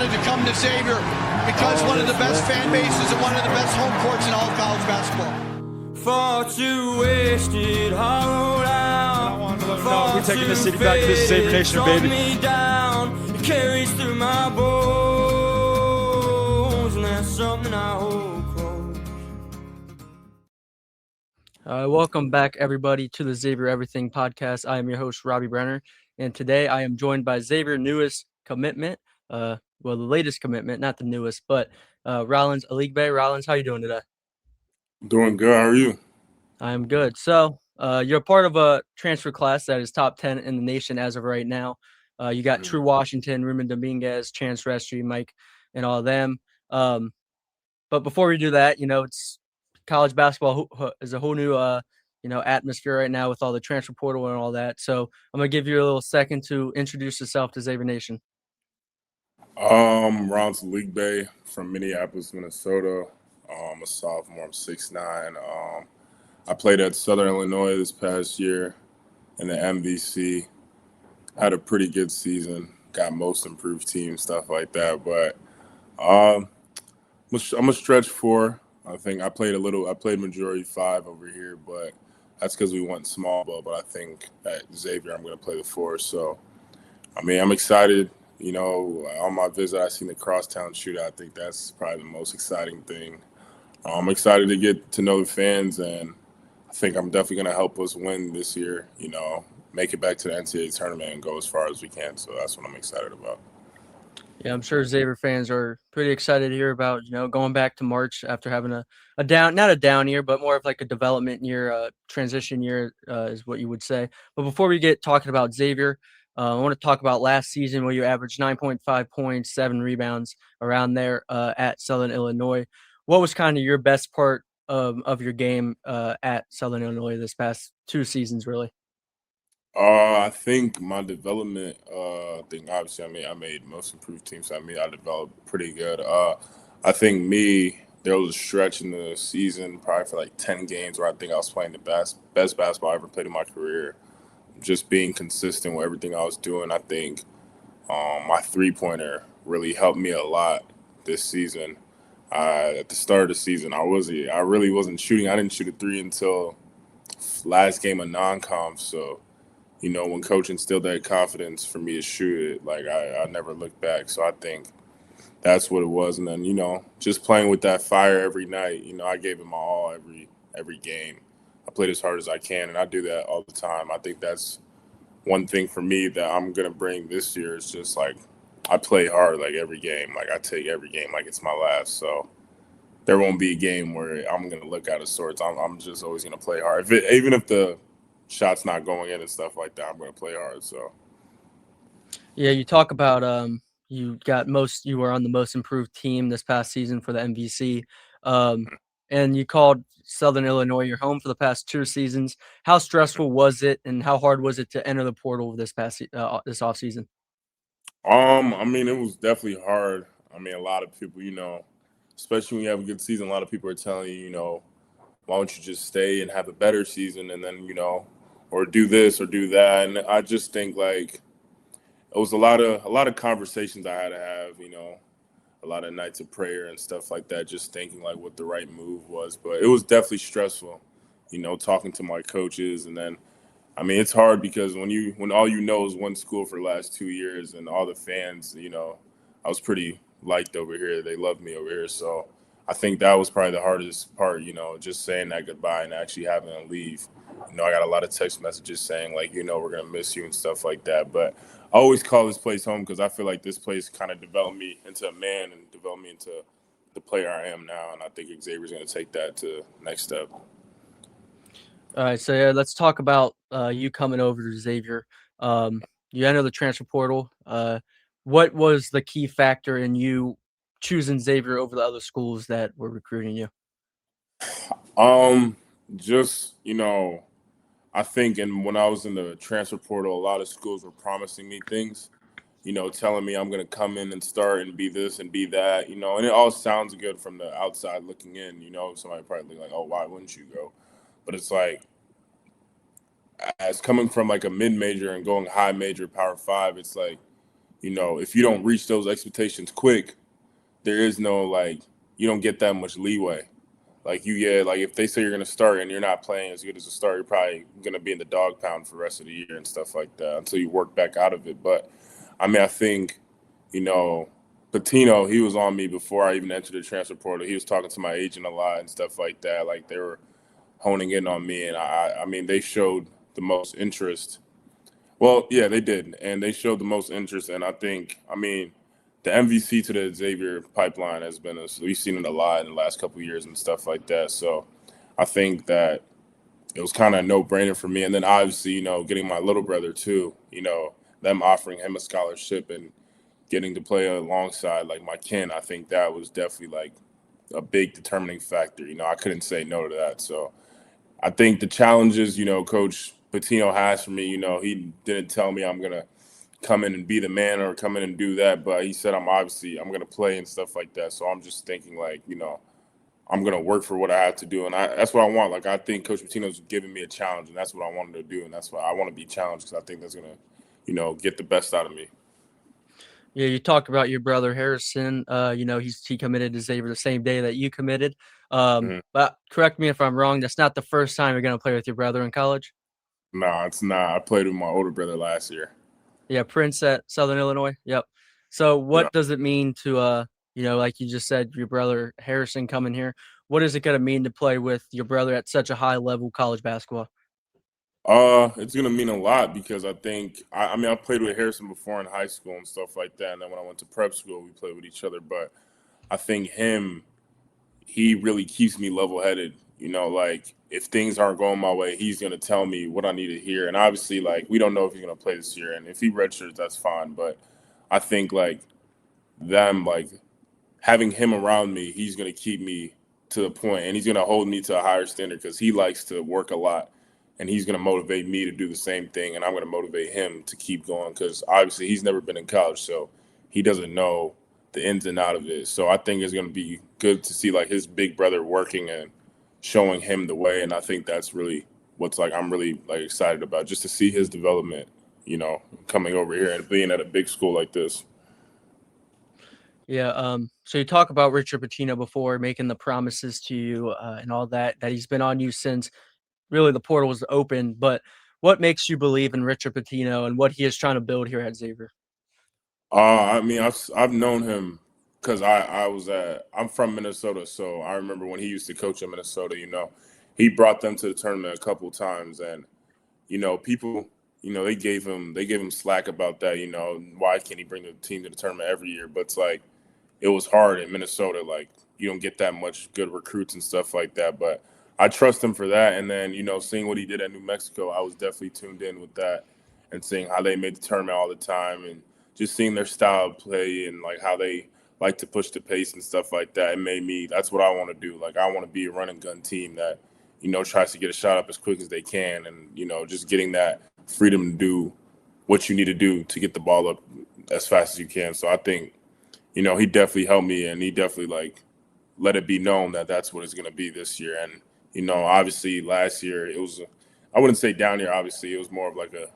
wanted to come to Xavier because one of the best fan bases and one of the best home courts in all of college basketball. Far too wasted, hollowed out. We're taking the city back to the Xavier Nation, baby. Me down, it carries through my bones, and that's something I hold close. Welcome back, everybody, to the Xavier Everything Podcast. I am your host, Robbie Brenner, and today I am joined by Xavier newest commitment, the latest commitment, not the newest, but Rolyns Aligbe. Rolyns, how you doing today? Doing good. How are you? I'm good. So you're part of a transfer class that is top 10 in the nation as of right now. You got True Washington, Ruben Dominguez, Chance Restry, Mike, and all of them. But before we do that, it's college basketball is a whole new, atmosphere right now with all the transfer portal and all that. So I'm going to give you a little second to introduce yourself to Xavier Nation. Rolyns Aligbe from Minneapolis, Minnesota. I'm a sophomore. I'm 6'9". I played at Southern Illinois this past year in the MVC. Had a pretty good season. Got most improved team, stuff like that. But I'm a stretch 4. I think I played majority 5 over here, but that's because we went small ball. But I think at Xavier, I'm going to play the 4. So, I'm excited. On my visit, I seen the crosstown shootout. I think that's probably the most exciting thing. I'm excited to get to know the fans, and I think I'm definitely going to help us win this year, make it back to the NCAA tournament and go as far as we can. So that's what I'm excited about. Yeah, I'm sure Xavier fans are pretty excited to hear about, going back to March after having a down, not a down year, but more of like a development year, transition year is what you would say. But before we get talking about Xavier, I want to talk about last season where you averaged 9.5 points, 7 rebounds around there at Southern Illinois. What was kind of your best part of your game at Southern Illinois this past 2 seasons, really? I think my development thing, obviously, I made most improved teams. So, I developed pretty good. I think there was a stretch in the season, probably for like 10 games, where I think I was playing the best basketball I ever played in my career. Just being consistent with everything I was doing. I think my three-pointer really helped me a lot this season. At the start of the season, I really wasn't shooting. I didn't shoot a 3 until last game of non-conf. So, when coach instilled that confidence for me to shoot it, like I never looked back. So I think that's what it was. And then, just playing with that fire every night, I gave it my all every game. I played as hard as I can, and I do that all the time. I think that's one thing for me that I'm going to bring this year is just, like, I play hard, like, every game. Like, I take every game like it's my last. So there won't be a game where I'm going to look out of sorts. I'm just always going to play hard. Even if the shot's not going in and stuff like that, I'm going to play hard. So, yeah, you talk about you were on the most improved team this past season for the MVC, and you called Southern Illinois your home for the past 2 seasons. How stressful was it, and how hard was it to enter the portal this offseason? It was definitely hard. A lot of people, especially when you have a good season, a lot of people are telling you, why don't you just stay and have a better season and then, or do this or do that. And I just think, like, it was a lot of conversations I had to have, a lot of nights of prayer and stuff like that, just thinking, like, what the right move was. But it was definitely stressful, talking to my coaches. And then, it's hard because when all you know is one school for the last 2 years and all the fans, I was pretty liked over here. They loved me over here. So I think that was probably the hardest part, just saying that goodbye and actually having to leave. I got a lot of text messages saying, like, we're going to miss you and stuff like that. But I always call this place home because I feel like this place kind of developed me into a man and developed me into the player I am now. And I think Xavier's going to take that to the next step. All right, so yeah, let's talk about you coming over to Xavier. You enter the transfer portal. What was the key factor in you choosing Xavier over the other schools that were recruiting you? I think when I was in the transfer portal, a lot of schools were promising me things, telling me I'm going to come in and start and be this and be that, and it all sounds good from the outside looking in, somebody probably like, oh, why wouldn't you go? But it's like, as coming from like a mid-major and going high major Power 5, it's like, if you don't reach those expectations quick, there is no, like, you don't get that much leeway. Like, if they say you're going to start and you're not playing as good as a start, you're probably going to be in the dog pound for the rest of the year and stuff like that until you work back out of it. But, I think, Pitino, he was on me before I even entered the transfer portal. He was talking to my agent a lot and stuff like that. Like, they were honing in on me. And, they showed the most interest. Well, yeah, they did. And they showed the most interest. And I think, the MVC to the Xavier pipeline has been we've seen it a lot in the last couple of years and stuff like that. So I think that it was kind of a no-brainer for me. And then obviously, getting my little brother too, them offering him a scholarship and getting to play alongside like my kin, I think that was definitely like a big determining factor. I couldn't say no to that. So I think the challenges, Coach Pitino has for me, he didn't tell me I'm going to come in and be the man or come in and do that, but he said I'm going to play and stuff like that. So I'm just thinking like, I'm going to work for what I have to do. And that's what I want. Like, I think Coach Pitino's giving me a challenge, and that's what I wanted to do. And that's why I want to be challenged, because I think that's going to, get the best out of me. Yeah, you talk about your brother Harrison. He committed to Xavier the same day that you committed. But correct me if I'm wrong, that's not the first time you're going to play with your brother in college? No, it's not. I played with my older brother last year. Yeah, Prince at Southern Illinois. Yep. So what does it mean to, like you just said, your brother Harrison coming here? What is it going to mean to play with your brother at such a high level college basketball? It's going to mean a lot, because I think, I played with Harrison before in high school and stuff like that. And then when I went to prep school, we played with each other. But I think he really keeps me level-headed. Like, if things aren't going my way, he's going to tell me what I need to hear. And obviously, like, we don't know if he's going to play this year. And if he redshirts, that's fine. But I think, like, having him around me, he's going to keep me to the point, and he's going to hold me to a higher standard, because he likes to work a lot. And he's going to motivate me to do the same thing, and I'm going to motivate him to keep going, because obviously he's never been in college, so he doesn't know the ins and out of it. So I think it's going to be good to see, like, his big brother working and showing him the way, and I think that's really what's, like, I'm really, like, excited about, just to see his development, coming over here and being at a big school like this. Yeah. So you talk about Richard Pitino before, making the promises to you and all that he's been on you since really the portal was open. But what makes you believe in Richard Pitino and what he is trying to build here at Xavier? I've known him because I'm from Minnesota, so I remember when he used to coach in Minnesota. He brought them to the tournament a couple of times, and people, they gave him slack about that. Why can't he bring the team to the tournament every year? But it's like, it was hard in Minnesota. Like, you don't get that much good recruits and stuff like that. But I trust him for that. And then, seeing what he did at New Mexico, I was definitely tuned in with that, and seeing how they made the tournament all the time, and just seeing their style of play and, like, how they like to push the pace and stuff like that. It made me, that's what I want to do. Like, I want to be a run and gun team that, tries to get a shot up as quick as they can, and, just getting that freedom to do what you need to do to get the ball up as fast as you can. So I think, he definitely helped me, and he definitely, like, let it be known that that's what it's going to be this year. And, obviously last year it was, I wouldn't say down year, obviously. It was more of like a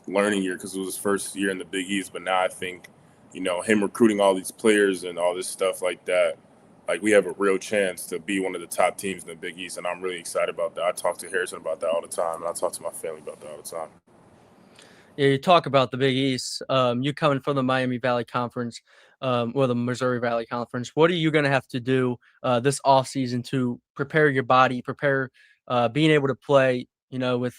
learning year, because it was his first year in the Big East. But now I think, him recruiting all these players and all this stuff like that, like, we have a real chance to be one of the top teams in the Big East, and I'm really excited about that. I talk to Harrison about that all the time, and I talk to my family about that all the time. Yeah, you talk about the Big East. You coming from the Miami Valley Conference, or the Missouri Valley Conference. What are you going to have to do this offseason to prepare your body, prepare being able to play, with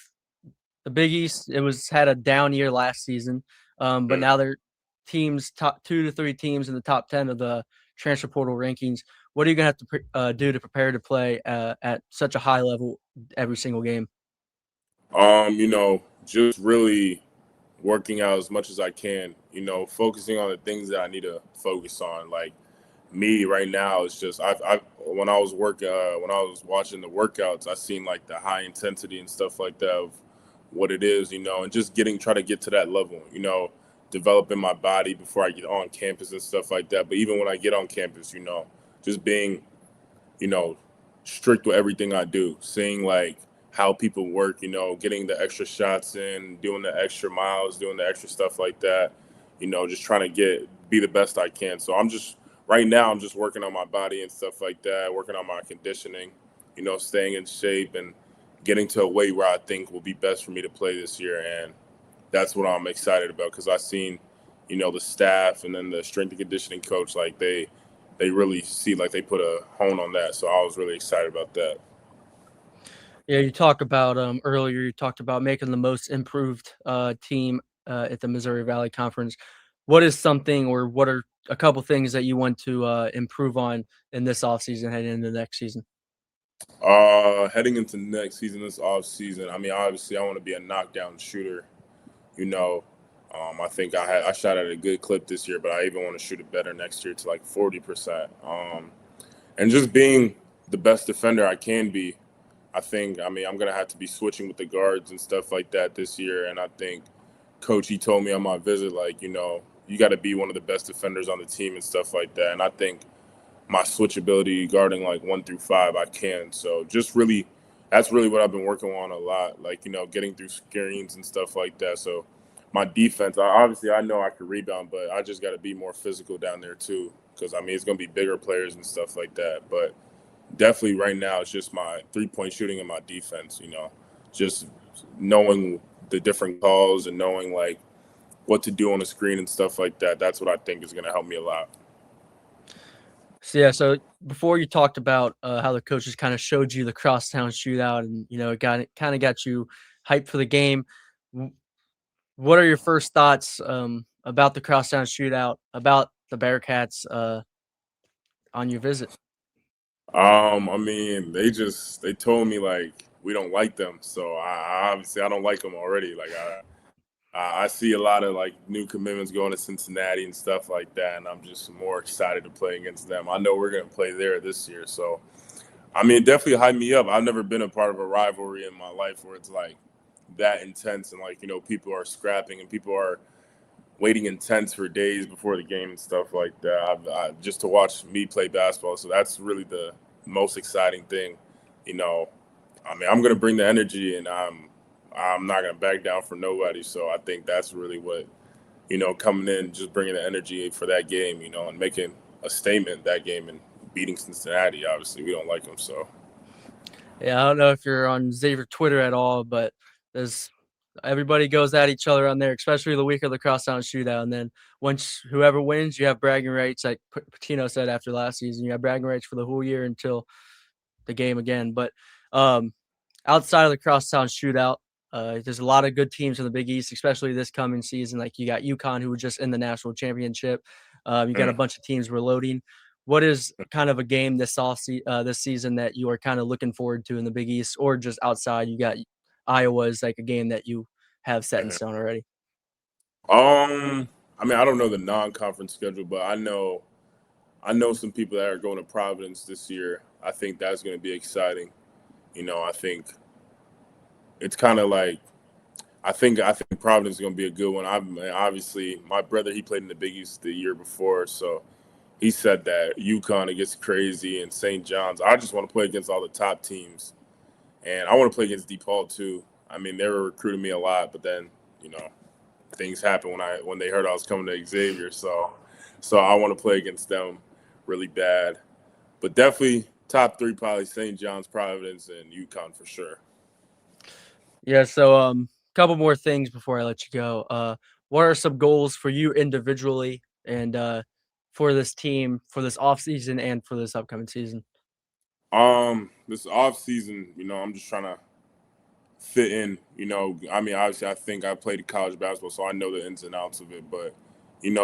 the Big East? It had a down year last season, but now they're teams, top 2 to 3 teams in the top 10 of the transfer portal rankings. What are you going to have to do to prepare to play at such a high level every single game? Just really working out as much as I can, focusing on the things that I need to focus on. Like, me right now, it's just, when I was watching the workouts, I seen, like, the high intensity and stuff like that of what it is, and just try to get to that level, developing my body before I get on campus and stuff like that. But even when I get on campus, just being, strict with everything I do, seeing, like, how people work, getting the extra shots in, doing the extra miles, doing the extra stuff like that, just trying to be the best I can. So right now I'm just working on my body and stuff like that, working on my conditioning, staying in shape and getting to a weight where I think will be best for me to play this year. And that's what I'm excited about, because I've seen, the staff and then the strength and conditioning coach, like they really see like they put a hone on that. So I was really excited about that. Yeah, you talked about earlier. You talked about making the most improved team at the Missouri Valley Conference. What is something, or what are a couple things that you want to improve on in this offseason heading into the next season? Heading into next season, this offseason, I mean, obviously I want to be a knockdown shooter. I think I shot at a good clip this year, but I even want to shoot it better next year to like 40%. And just being the best defender I can be. I'm going to have to be switching with the guards and stuff like that this year. And I think Coach, he told me on my visit, like, you got to be one of the best defenders on the team and stuff like that. And I think my switchability guarding like 1 through 5, I can. So that's really what I've been working on a lot, like, getting through screens and stuff like that. So my defense, I know I can rebound, but I just got to be more physical down there too, because, it's going to be bigger players and stuff like that. But definitely right now it's just my 3-point shooting and my defense, just knowing the different calls and knowing like what to do on the screen and stuff like that. That's what I think is going to help me a lot. So before you talked about how the coaches kind of showed you the crosstown shootout, and it kind of got you hyped for the game. What are your first thoughts about the crosstown shootout, about the Bearcats on your visit? They told me like we don't like them, so I obviously I don't like them already. Like I see a lot of like new commitments going to Cincinnati and stuff like that, and I'm just more excited to play against them. I know we're gonna play there this year, so it definitely hyped me up. I've never been a part of a rivalry in my life where it's like that intense and like people are scrapping and people are waiting intense for days before the game and stuff like that. Just to watch me play basketball, so that's really the most exciting thing. I'm gonna bring the energy, and I'm not going to back down for nobody. So I think that's really what, coming in, just bringing the energy for that game, and making a statement that game and beating Cincinnati. Obviously, we don't like them. So, yeah, I don't know if you're on Xavier Twitter at all, but everybody goes at each other on there, especially the week of the crosstown shootout. And then once whoever wins, you have bragging rights. Like Pitino said after last season, you have bragging rights for the whole year until the game again. But outside of the crosstown shootout, there's a lot of good teams in the Big East, especially this coming season. Like you got UConn, who was just in the national championship. You got a bunch of teams reloading. What is kind of a game this season that you are kind of looking forward to in the Big East, or just outside? You got Iowa is like a game that you have set in stone already. I don't know the non-conference schedule, but I know some people that are going to Providence this year. I think that's going to be exciting. I think it's kind of like I think Providence is going to be a good one. Obviously, my brother, he played in the Big East the year before, so he said that UConn, it gets crazy, and St. John's. I just want to play against all the top teams, and I want to play against DePaul too. They were recruiting me a lot, but then things happened when they heard I was coming to Xavier, so I want to play against them really bad. But definitely top 3, probably St. John's, Providence, and UConn for sure. Yeah, so couple more things before I let you go. What are some goals for you individually and for this team, for this offseason and for this upcoming season? This offseason, I'm just trying to fit in, obviously I think I played college basketball, so I know the ins and outs of it, but,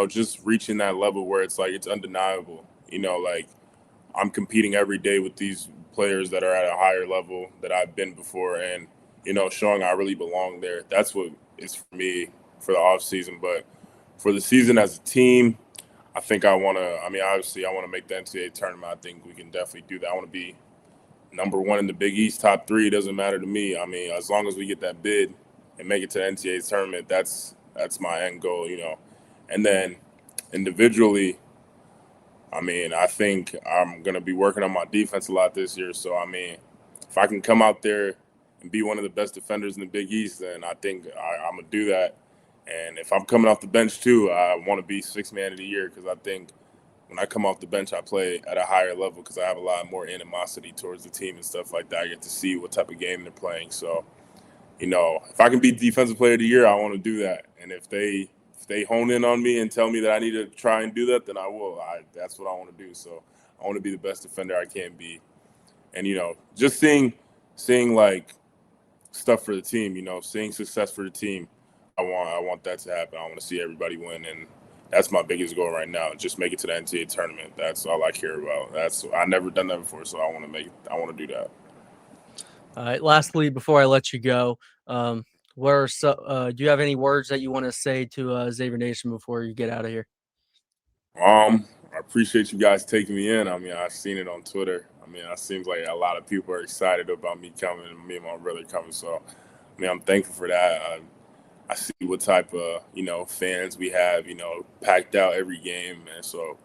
just reaching that level where it's like, it's undeniable, like I'm competing every day with these players that are at a higher level that I've been before, and, showing I really belong there. That's what is for me for the off season. But for the season as a team, I think obviously I want to make the NCAA tournament. I think we can definitely do that. I want to be number 1 in the Big East, top 3. It doesn't matter to me. As long as we get that bid and make it to the NCAA tournament, that's my end goal, And then individually, I think I'm going to be working on my defense a lot this year. So, if I can come out there and be one of the best defenders in the Big East, then I think I'm going to do that. And if I'm coming off the bench too, I want to be sixth man of the year because I think when I come off the bench, I play at a higher level because I have a lot more animosity towards the team and stuff like that. I get to see what type of game they're playing. So, if I can be defensive player of the year, I want to do that. And if they hone in on me and tell me that I need to try and do that, then I will. That's what I want to do. So I want to be the best defender I can be. And, just seeing like stuff for the team, seeing success for the team, I want that to happen. I want to see everybody win. And that's my biggest goal right now. Just make it to the NCAA tournament. That's all I care about. I've never done that before, so I want to do that. All right. Lastly, before I let you go, do you have any words that you want to say to Xavier Nation before you get out of here? I appreciate you guys taking me in. I've seen it on Twitter. It seems like a lot of people are excited about me coming and me and my brother coming. So, I'm thankful for that. I see what type of, fans we have, packed out every game. And so,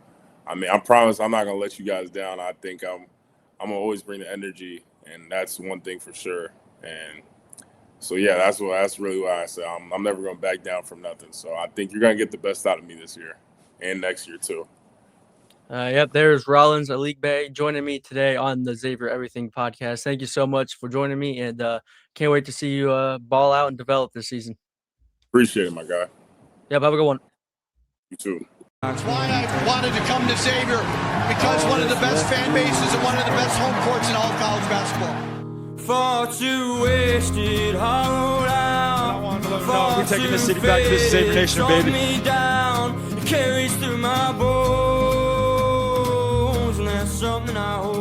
I promise I'm not going to let you guys down. I think I'm going to always bring the energy, and that's one thing for sure. And so, yeah, that's really why I say I'm never going to back down from nothing. So I think you're going to get the best out of me this year and next year too. Yep, there's Rolyns Aligbe joining me today on the Xavier Everything Podcast. Thank you so much for joining me, and can't wait to see you ball out and develop this season. Appreciate it, my guy. Yep, have a good one. You too. That's why I wanted to come to Xavier, because one of the best fan bases and one of the best home courts in all college basketball. Far too wasted, hollowed out. We're taking the city back to the Xavier Nation, baby. Me down, it carries through my bones, and that's something I hope